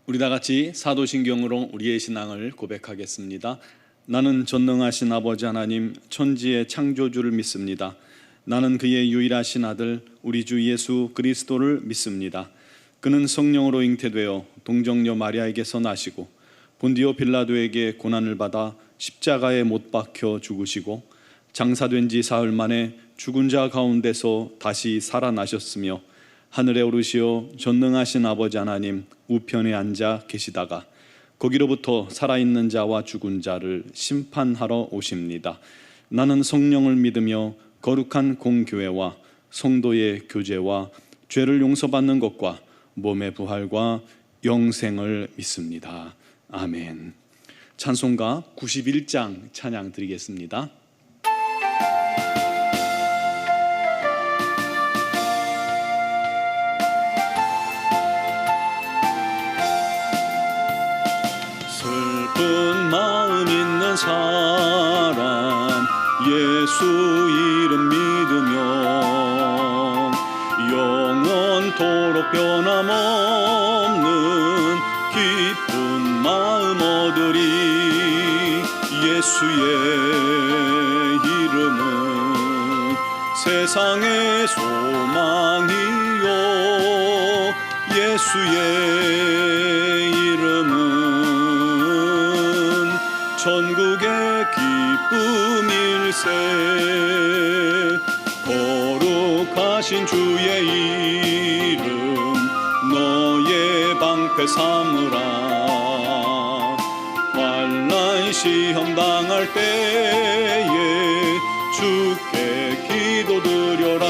우리 다 같이 사도신경으로 우리의 신앙을 고백하겠습니다. 나는 전능하신 아버지 하나님 천지의 창조주를 믿습니다. 나는 그의 유일하신 아들 우리 주 예수 그리스도를 믿습니다. 그는 성령으로 잉태되어 동정녀 마리아에게서 나시고 본디오 빌라도에게 고난을 받아 십자가에 못 박혀 죽으시고 장사된 지 사흘 만에 죽은 자 가운데서 다시 살아나셨으며 하늘에 오르시어 전능하신 아버지 하나님 우편에 앉아 계시다가 거기로부터 살아있는 자와 죽은 자를 심판하러 오십니다. 나는 성령을 믿으며 거룩한 공교회와 성도의 교제와 죄를 용서받는 것과 몸의 부활과 영생을 믿습니다. 아멘. 찬송가 91장 찬양 드리겠습니다. 슬픈 마음 있는 사람 예수 이름 믿으며 영원토록 변함없는 기쁜 마음 얻으리. 예수의 이름은 세상의 소망이요 예수의 이름은 천국의 기쁨일세. 거룩하신 주의 이름 너의 방패 삼으라. 환난 시험 당할 때에 주께 기도드려라.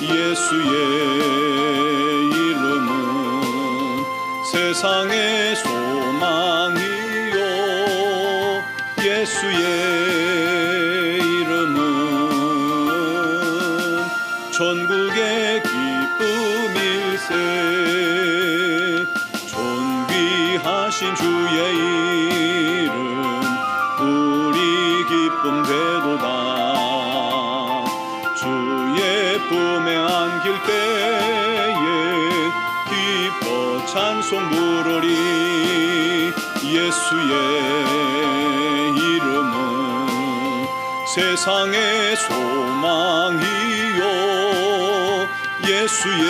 예수의 이름은 세상의 소망이요 예수의 이름은 천국의 기쁨일세. 존귀하신 주의 이름 우리 기쁨 되도다. 주의 품에 안길 때에 기뻐 찬송 부르리. 예수의 이름은 세상의 소망이요 예수의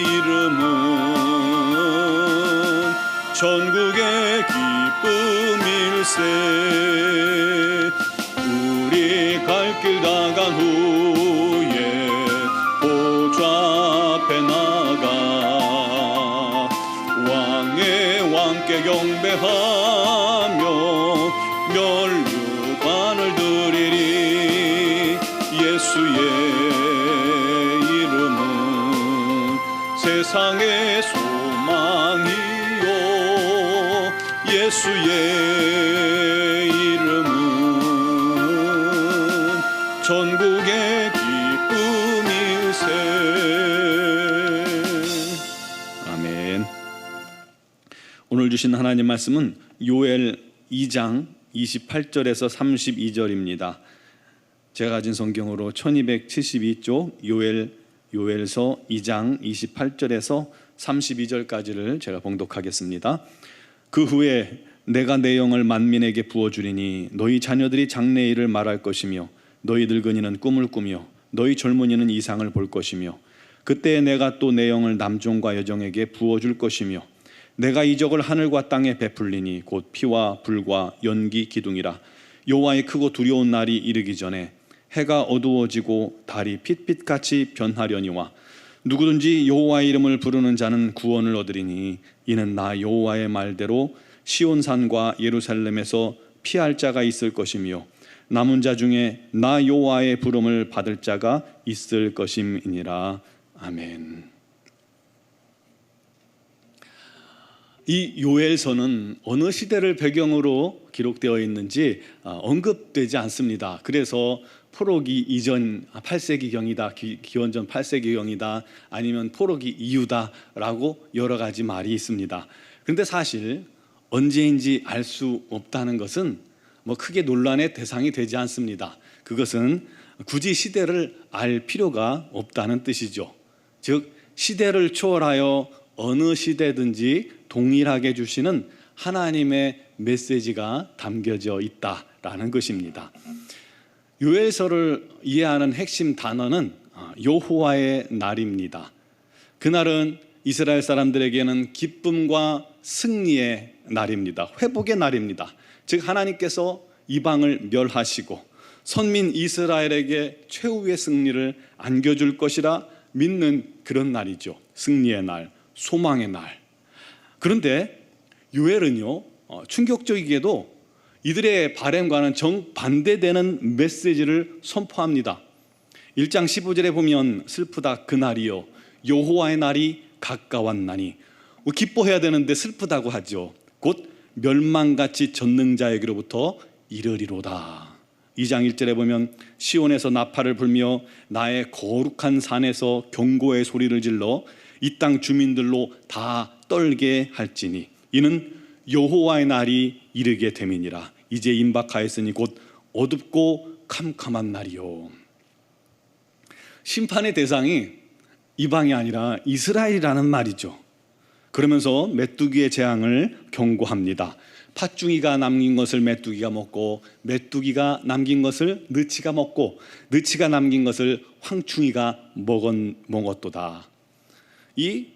이름은 천국의 기쁨일세. 우리 갈 길 다간 후에 보좌 앞에 나가 왕의 왕께 경배하며 면류관을 드리리. 예수의 이름은 세상의 소망이요 예수의 이름은 천국의 기쁨일세. 아멘. 오늘 주신 하나님 말씀은 요엘 2장 28절에서 32절입니다. 제가 가진 성경으로 1272쪽 요엘서 2장 28절에서 32절까지를 제가 봉독하겠습니다. 그 후에 내가 내 영을 만민에게 부어주리니 너희 자녀들이 장래일을 말할 것이며 너희 늙은이는 꿈을 꾸며 너희 젊은이는 이상을 볼 것이며 그때 내가 또 내 영을 남종과 여종에게 부어줄 것이며 내가 이적을 하늘과 땅에 베풀리니 곧 피와 불과 연기 기둥이라. 여호와의 크고 두려운 날이 이르기 전에 해가 어두워지고 달이 빛빛같이 변하려니와 누구든지 여호와의 이름을 부르는 자는 구원을 얻으리니 이는 나 여호와의 말대로 시온산과 예루살렘에서 피할 자가 있을 것이며 남은 자 중에 나 여호와의 부름을 받을 자가 있을 것임이니라. 아멘. 이 요엘서는 어느 시대를 배경으로 기록되어 있는지 언급되지 않습니다. 그래서 포로기 이전 8세기경이다, 기원전 8세기경이다, 아니면 포로기 이후다라고 여러 가지 말이 있습니다. 그런데 사실 언제인지 알 수 없다는 것은 크게 논란의 대상이 되지 않습니다. 그것은 굳이 시대를 알 필요가 없다는 뜻이죠. 즉 시대를 초월하여 어느 시대든지 동일하게 주시는 하나님의 메시지가 담겨져 있다라는 것입니다. 요엘서를 이해하는 핵심 단어는 여호와의 날입니다. 그날은 이스라엘 사람들에게는 기쁨과 승리의 날입니다. 회복의 날입니다. 즉 하나님께서 이방을 멸하시고 선민 이스라엘에게 최후의 승리를 안겨줄 것이라 믿는 그런 날이죠. 승리의 날, 소망의 날. 그런데 요엘은요, 충격적이게도 이들의 바램과는 정반대되는 메시지를 선포합니다. 1장 15절에 보면 슬프다 그날이요 여호와의 날이 가까웠나니, 기뻐해야 되는데 슬프다고 하죠. 곧 멸망같이 전능자에게로부터 이르리로다. 2장 1절에 보면 시온에서 나팔을 불며 나의 거룩한 산에서 경고의 소리를 질러 이 땅 주민들로 다 떨게 할지니 이는 여호와의 날이 이르게 됨이니라. 이제 임박하였으니 곧 어둡고 캄캄한 날이요. 심판의 대상이 이방이 아니라 이스라엘이라는 말이죠. 그러면서 메뚜기의 재앙을 경고합니다. 팥중이가 남긴 것을 메뚜기가 먹고 메뚜기가 남긴 것을 느치가 먹고 느치가 남긴 것을 황충이가 먹었도다. 이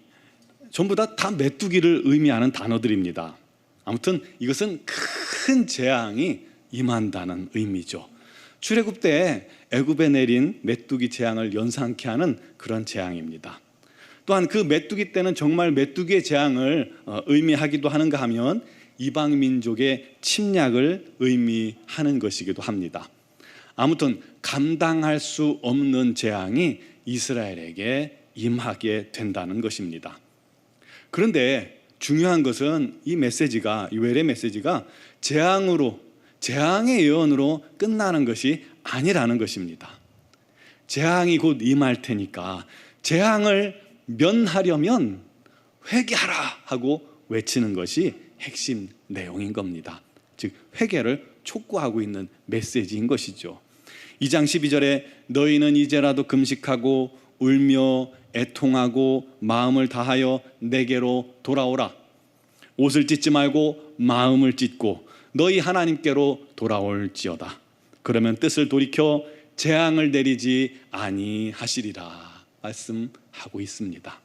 전부 다 메뚜기를 의미하는 단어들입니다. 아무튼 이것은 큰 재앙이 임한다는 의미죠. 출애굽 때 애굽에 내린 메뚜기 재앙을 연상케 하는 그런 재앙입니다. 또한 그 메뚜기 때는 정말 메뚜기의 재앙을 의미하기도 하는가 하면 이방 민족의 침략을 의미하는 것이기도 합니다. 아무튼 감당할 수 없는 재앙이 이스라엘에게 임하게 된다는 것입니다. 그런데 중요한 것은 이 메시지가, 요엘의 메시지가 재앙의 예언으로 끝나는 것이 아니라는 것입니다. 재앙이 곧 임할 테니까 재앙을 면하려면 회개하라 하고 외치는 것이 핵심 내용인 겁니다. 즉 회개를 촉구하고 있는 메시지인 것이죠. 2장 12절에 너희는 이제라도 금식하고 울며 애통하고 마음을 다하여 내게로 돌아오라. 옷을 찢지 말고 마음을 찢고 너희 하나님께로 돌아올지어다. 그러면 뜻을 돌이켜 재앙을 내리지 아니하시리라 말씀하고 있습니다.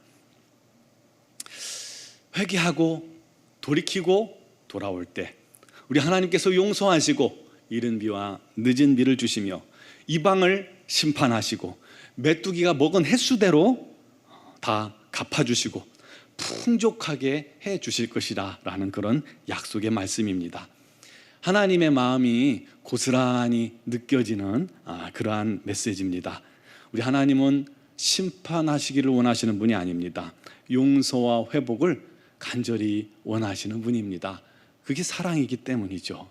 회개하고 돌이키고 돌아올 때 우리 하나님께서 용서하시고 이른 비와 늦은 비를 주시며 이방을 심판하시고 메뚜기가 먹은 횟수대로 다 갚아주시고 풍족하게 해주실 것이라 라는 그런 약속의 말씀입니다. 하나님의 마음이 고스란히 느껴지는 그러한 메시지입니다. 우리 하나님은 심판하시기를 원하시는 분이 아닙니다. 용서와 회복을 간절히 원하시는 분입니다. 그게 사랑이기 때문이죠.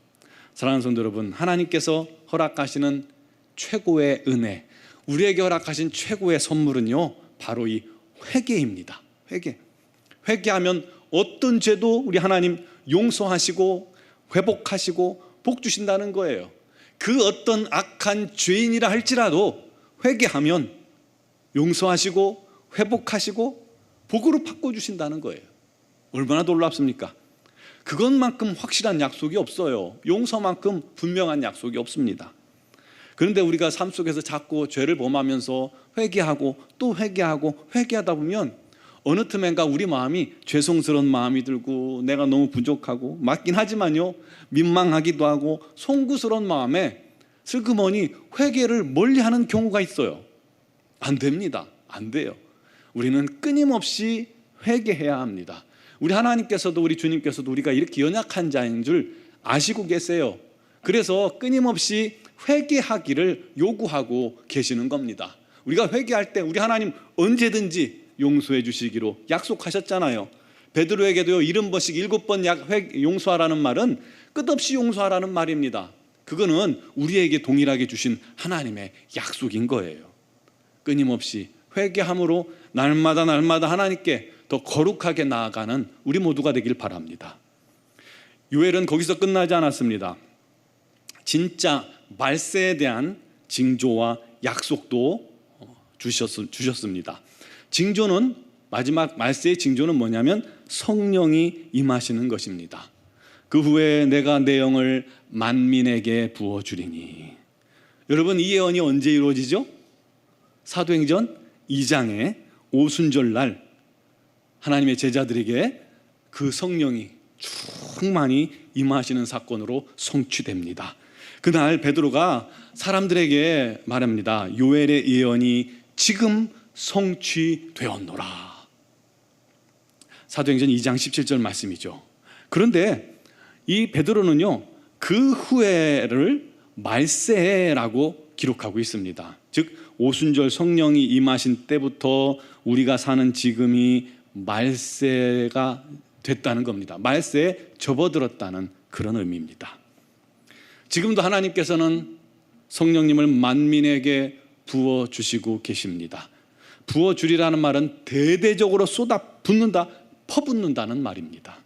사랑하는 성도 여러분, 하나님께서 허락하시는 최고의 은혜, 우리에게 허락하신 최고의 선물은요 바로 이 회개입니다. 회개하면 어떤 죄도 우리 하나님 용서하시고 회복하시고 복 주신다는 거예요. 그 어떤 악한 죄인이라 할지라도 회개하면 용서하시고 회복하시고 복으로 바꿔주신다는 거예요. 얼마나 놀랍습니까? 그것만큼 확실한 약속이 없어요. 용서만큼 분명한 약속이 없습니다. 그런데 우리가 삶 속에서 자꾸 죄를 범하면서 회개하고 또 회개하고 회개하다 보면 어느 틈엔가 우리 마음이 죄송스러운 마음이 들고 내가 너무 부족하고 맞긴 하지만요 민망하기도 하고 송구스러운 마음에 슬그머니 회개를 멀리하는 경우가 있어요. 안 됩니다. 안 돼요. 우리는 끊임없이 회개해야 합니다. 우리 하나님께서도 우리 주님께서도 우리가 이렇게 연약한 자인 줄 아시고 계세요. 그래서 끊임없이 회개하기를 요구하고 계시는 겁니다. 우리가 회개할 때 우리 하나님 언제든지 용서해 주시기로 약속하셨잖아요. 베드로에게도요 70번씩 7번 용서하라는 말은 끝없이 용서하라는 말입니다. 그거는 우리에게 동일하게 주신 하나님의 약속인 거예요. 끊임없이 회개함으로 날마다 하나님께 더 거룩하게 나아가는 우리 모두가 되길 바랍니다. 요엘은 거기서 끝나지 않았습니다. 진짜 말세에 대한 징조와 약속도 주셨습니다. 징조는 마지막 말세의 징조는 뭐냐면 성령이 임하시는 것입니다. 그 후에 내가 내 영을 만민에게 부어주리니. 여러분, 이 예언이 언제 이루어지죠? 사도행전 2장의 오순절날 하나님의 제자들에게 그 성령이 충만히 임하시는 사건으로 성취됩니다. 그날 베드로가 사람들에게 말합니다. 요엘의 예언이 지금 성취되었노라. 사도행전 2장 17절 말씀이죠. 그런데 이 베드로는요, 그 후에를 말세라고 기록하고 있습니다. 즉 오순절 성령이 임하신 때부터 우리가 사는 지금이 말세가 됐다는 겁니다. 말세에 접어들었다는 그런 의미입니다. 지금도 하나님께서는 성령님을 만민에게 부어주시고 계십니다. 부어주리라는 말은 대대적으로 쏟아 붓는다, 퍼붓는다는 말입니다.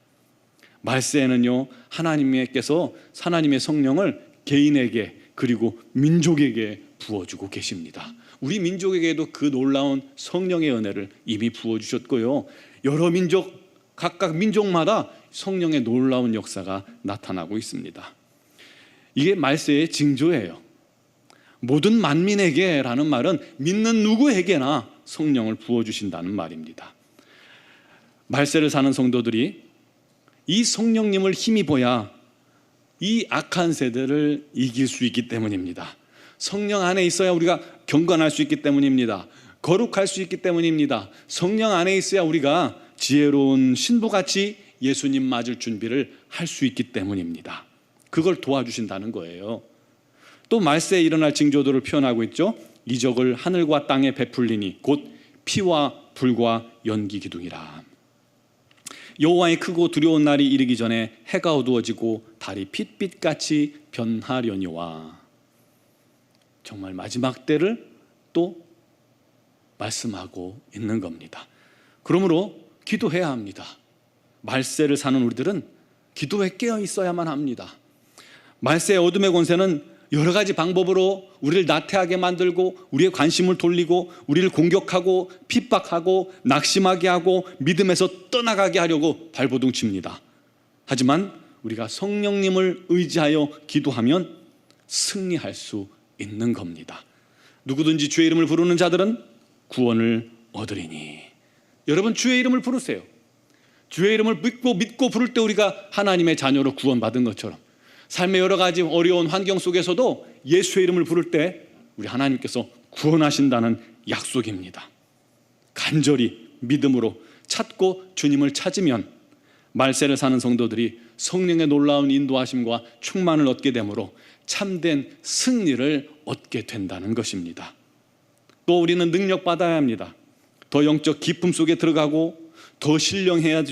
말세에는요, 하나님께서 하나님의 성령을 개인에게 그리고 민족에게 부어주고 계십니다. 우리 민족에게도 그 놀라운 성령의 은혜를 이미 부어주셨고요, 여러 민족, 각각 민족마다 성령의 놀라운 역사가 나타나고 있습니다. 이게 말세의 징조예요. 모든 만민에게라는 말은 믿는 누구에게나 성령을 부어주신다는 말입니다. 말세를 사는 성도들이 이 성령님을 힘입어야 이 악한 세대를 이길 수 있기 때문입니다. 성령 안에 있어야 우리가 경건할 수 있기 때문입니다. 거룩할 수 있기 때문입니다. 성령 안에 있어야 우리가 지혜로운 신부같이 예수님 맞을 준비를 할 수 있기 때문입니다. 그걸 도와주신다는 거예요. 또 말세에 일어날 징조들을 표현하고 있죠. 이적을 하늘과 땅에 베풀리니 곧 피와 불과 연기 기둥이라. 여호와의 크고 두려운 날이 이르기 전에 해가 어두워지고 달이 핏빛같이 변하려니와. 정말 마지막 때를 또 말씀하고 있는 겁니다. 그러므로 기도해야 합니다. 말세를 사는 우리들은 기도에 깨어 있어야만 합니다. 말세의 어둠의 권세는 여러 가지 방법으로 우리를 나태하게 만들고 우리의 관심을 돌리고 우리를 공격하고 핍박하고 낙심하게 하고 믿음에서 떠나가게 하려고 발버둥칩니다. 하지만 우리가 성령님을 의지하여 기도하면 승리할 수 있는 겁니다. 누구든지 주의 이름을 부르는 자들은 구원을 얻으리니. 여러분, 주의 이름을 부르세요. 주의 이름을 믿고 부를 때 우리가 하나님의 자녀로 구원받은 것처럼 삶의 여러 가지 어려운 환경 속에서도 예수의 이름을 부를 때 우리 하나님께서 구원하신다는 약속입니다. 간절히 믿음으로 찾고 주님을 찾으면 말세를 사는 성도들이 성령의 놀라운 인도하심과 충만을 얻게 되므로 참된 승리를 얻게 된다는 것입니다. 또 우리는 능력받아야 합니다. 더 영적 깊음 속에 들어가고 더 신령해야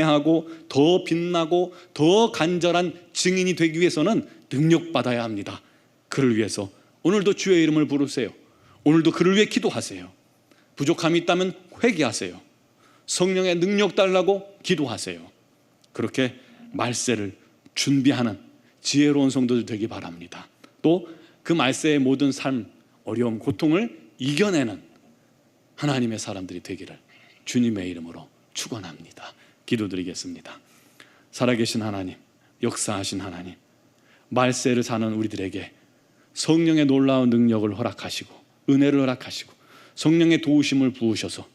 하고 더 빛나고 더 간절한 증인이 되기 위해서는 능력받아야 합니다. 그를 위해서 오늘도 주의 이름을 부르세요. 오늘도 그를 위해 기도하세요. 부족함이 있다면 회개하세요. 성령의 능력 달라고 기도하세요. 그렇게 말세를 준비하는 지혜로운 성도들 되기 바랍니다. 또 그 말세의 모든 삶, 어려움, 고통을 이겨내는 하나님의 사람들이 되기를 주님의 이름으로 축원합니다. 기도드리겠습니다. 살아계신 하나님, 역사하신 하나님, 말세를 사는 우리들에게 성령의 놀라운 능력을 허락하시고 은혜를 허락하시고 성령의 도우심을 부으셔서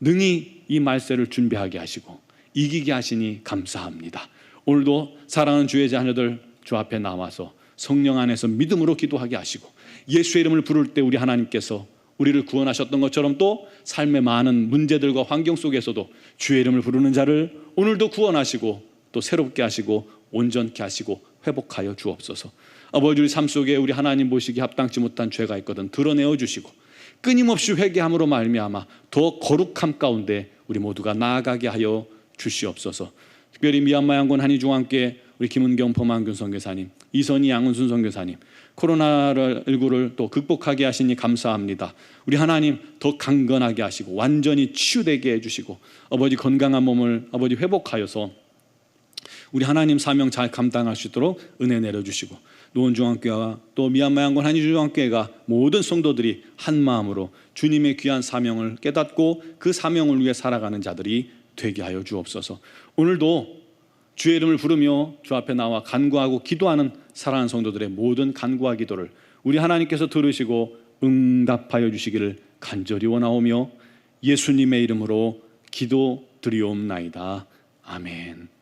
능히 이 말세를 준비하게 하시고 이기게 하시니 감사합니다. 오늘도 사랑하는 주의 자녀들 주 앞에 나와서 성령 안에서 믿음으로 기도하게 하시고 예수의 이름을 부를 때 우리 하나님께서 우리를 구원하셨던 것처럼 또 삶의 많은 문제들과 환경 속에서도 주의 이름을 부르는 자를 오늘도 구원하시고 또 새롭게 하시고 온전케 하시고 회복하여 주옵소서. 아버지, 우리 삶 속에 우리 하나님 보시기 합당치 못한 죄가 있거든 드러내어 주시고 끊임없이 회개함으로 말미암아 더 거룩함 가운데 우리 모두가 나아가게 하여 주시옵소서. 특별히 미얀마 양곤 한의중앙교회 우리 김은경 범한균 선교사님, 이선희 양은순 선교사님, 코로나19를 또 극복하게 하시니 감사합니다. 우리 하나님 더 강건하게 하시고 완전히 치유되게 해주시고 아버지 건강한 몸을 아버지 회복하여서 우리 하나님 사명 잘 감당할 수 있도록 은혜 내려주시고, 노원중앙교회와 또 미얀마 양곤 한인중앙교회가 모든 성도들이 한 마음으로 주님의 귀한 사명을 깨닫고 그 사명을 위해 살아가는 자들이 되게 하여 주옵소서. 오늘도 주의 이름을 부르며 주 앞에 나와 간구하고 기도하는 사랑하는 성도들의 모든 간구와 기도를 우리 하나님께서 들으시고 응답하여 주시기를 간절히 원하오며 예수님의 이름으로 기도드리옵나이다. 아멘.